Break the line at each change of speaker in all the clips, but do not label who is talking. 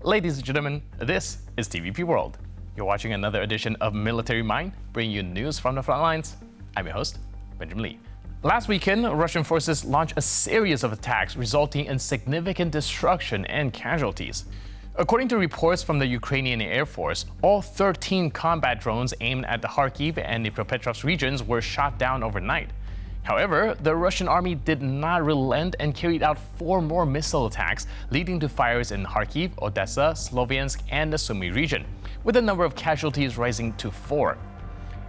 Ladies and gentlemen, this is TVP World. You're watching another edition of Military Mind, bringing you news from the front lines. I'm your host, Benjamin Lee. Last weekend, Russian forces launched a series of attacks resulting in significant destruction and casualties. According to reports from the Ukrainian Air Force, all 13 combat drones aimed at the Kharkiv and Dnipropetrovsk regions were shot down overnight. However, the Russian army did not relent and carried out 4 more missile attacks, leading to fires in Kharkiv, Odessa, Sloviansk, and the Sumy region, with the number of casualties rising to 4.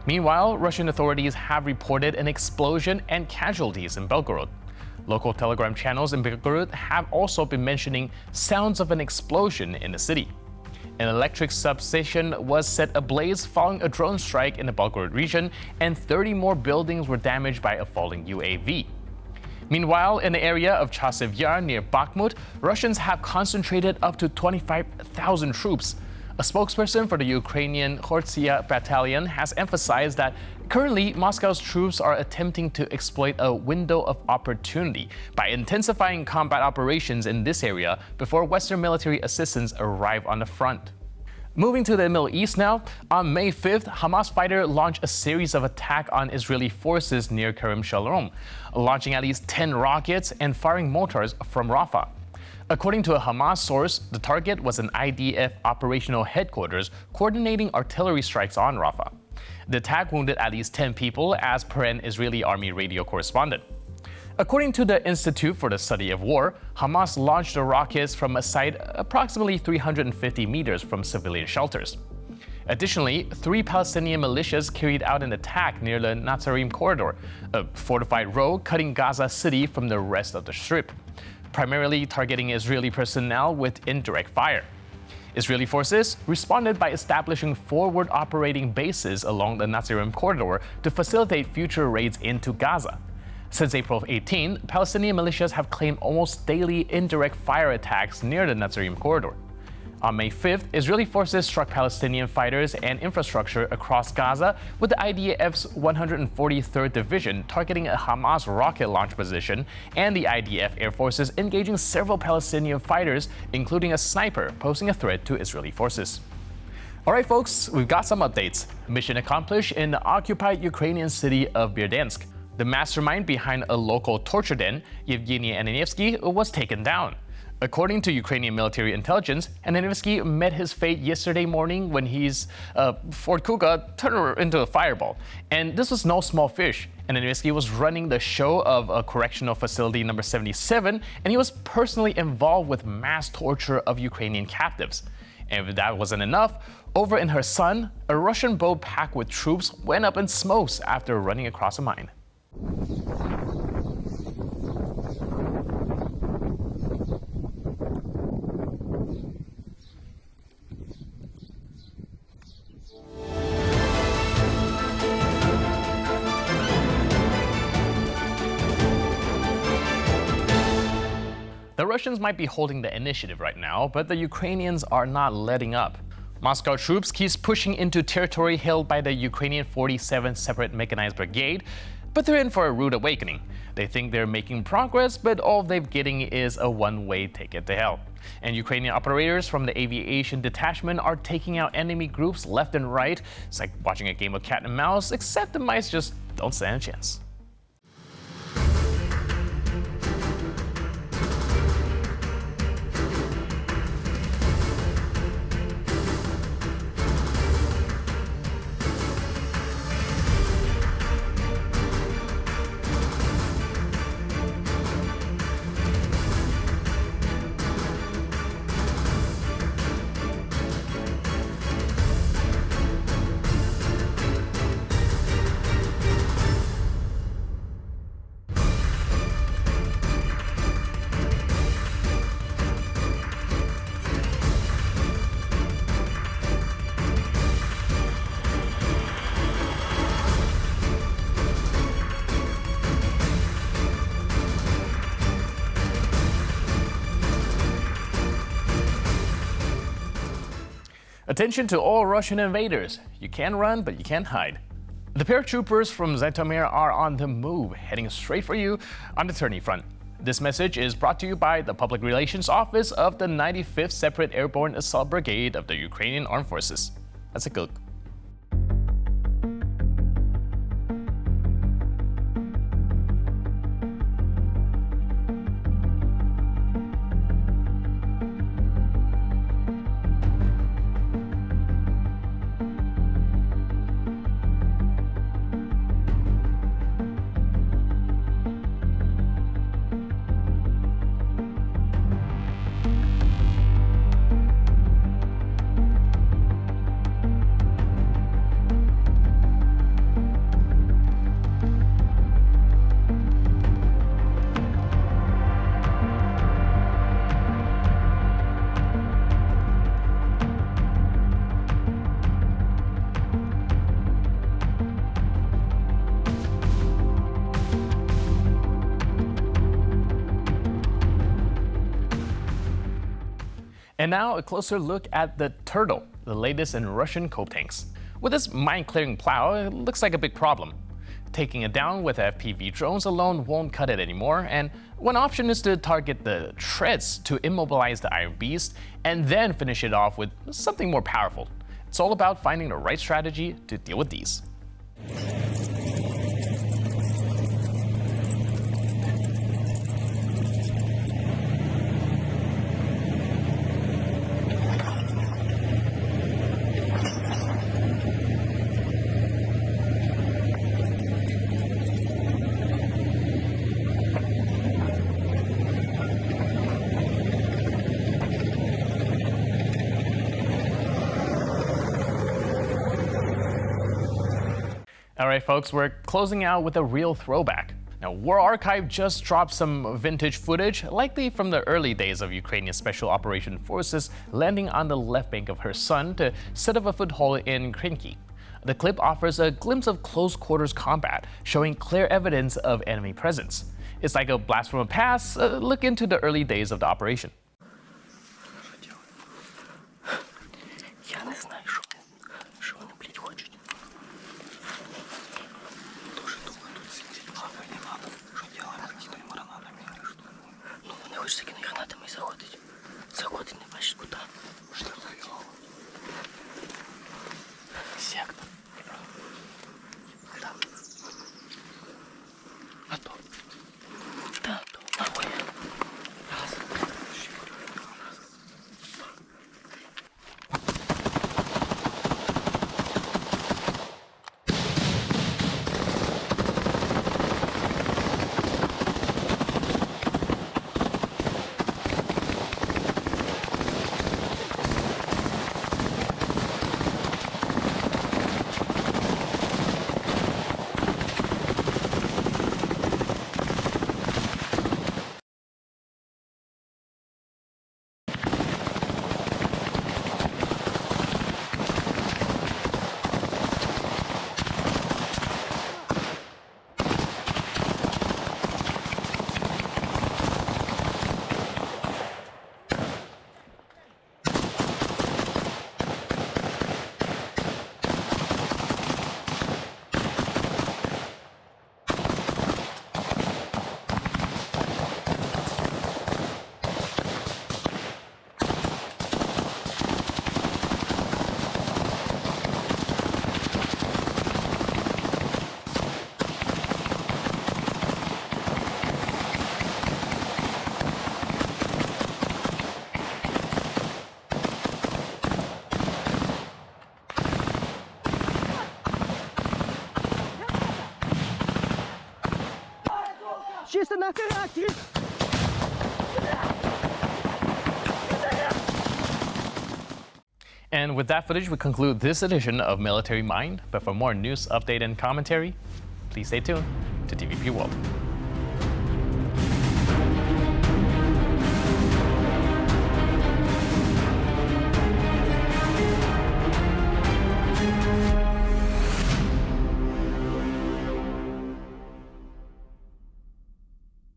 Meanwhile, Russian authorities have reported an explosion and casualties in Belgorod. Local telegram channels in Belgorod have also been mentioning sounds of an explosion in the city. An electric substation was set ablaze following a drone strike in the Belgorod region, and 30 more buildings were damaged by a falling UAV. Meanwhile, in the area of Chasiv Yar near Bakhmut, Russians have concentrated up to 25,000 troops. A spokesperson for the Ukrainian Khortsia battalion has emphasized that currently Moscow's troops are attempting to exploit a window of opportunity by intensifying combat operations in this area before Western military assistance arrive on the front. Moving to the Middle East now, on May 5th, Hamas fighters launched a series of attacks on Israeli forces near Kerem Shalom, launching at least 10 rockets and firing mortars from Rafah. According to a Hamas source, the target was an IDF operational headquarters coordinating artillery strikes on Rafah. The attack wounded at least 10 people, as per an Israeli army radio correspondent. According to the Institute for the Study of War, Hamas launched the rockets from a site approximately 350 meters from civilian shelters. Additionally, 3 Palestinian militias carried out an attack near the Netzarim corridor, a fortified road cutting Gaza City from the rest of the Strip, primarily targeting Israeli personnel with indirect fire. Israeli forces responded by establishing forward operating bases along the Netzarim corridor to facilitate future raids into Gaza. Since April 18, Palestinian militias have claimed almost daily indirect fire attacks near the Netzarim corridor. On May 5th, Israeli forces struck Palestinian fighters and infrastructure across Gaza, with the IDF's 143rd Division targeting a Hamas rocket launch position, and the IDF air forces engaging several Palestinian fighters, including a sniper, posing a threat to Israeli forces. Alright folks, we've got some updates. Mission accomplished in the occupied Ukrainian city of Berdyansk. The mastermind behind a local torture den, Yevgeny Ananevsky, was taken down. According to Ukrainian military intelligence, Ananevsky met his fate yesterday morning when his Ford Kuga turned into a fireball. And this was no small fish. Ananevsky was running the show of a correctional facility number 77, and he was personally involved with mass torture of Ukrainian captives. And if that wasn't enough, over in Kherson, a Russian boat packed with troops went up in smoke after running across a mine. The Russians might be holding the initiative right now, but the Ukrainians are not letting up. Moscow troops keep pushing into territory held by the Ukrainian 47th Separate Mechanized Brigade, but they're in for a rude awakening. They think they're making progress, but all they're getting is a one-way ticket to hell. And Ukrainian operators from the aviation detachment are taking out enemy groups left and right. It's like watching a game of cat and mouse, except the mice just don't stand a chance. Attention to all Russian invaders. You can run, but you can't hide. The paratroopers from Zhytomyr are on the move, heading straight for you on the turning front. This message is brought to you by the Public Relations Office of the 95th Separate Airborne Assault Brigade of the Ukrainian Armed Forces. Let's take a look. And now a closer look at the Turtle, the latest in Russian cope tanks. With this mine-clearing plow, it looks like a big problem. Taking it down with FPV drones alone won't cut it anymore, and one option is to target the treads to immobilize the Iron Beast and then finish it off with something more powerful. It's all about finding the right strategy to deal with these. All right, folks, we're closing out with a real throwback. Now, War Archive just dropped some vintage footage, likely from the early days of Ukrainian Special Operation Forces landing on the left bank of Kherson to set up a foothold in Krynki. The clip offers a glimpse of close quarters combat, showing clear evidence of enemy presence. It's like a blast from a past look into the early days of the operation.
Чисто на характер!
And with that footage, we conclude this edition of Military Mind. But for more news, update, and commentary, please stay tuned to TVP World.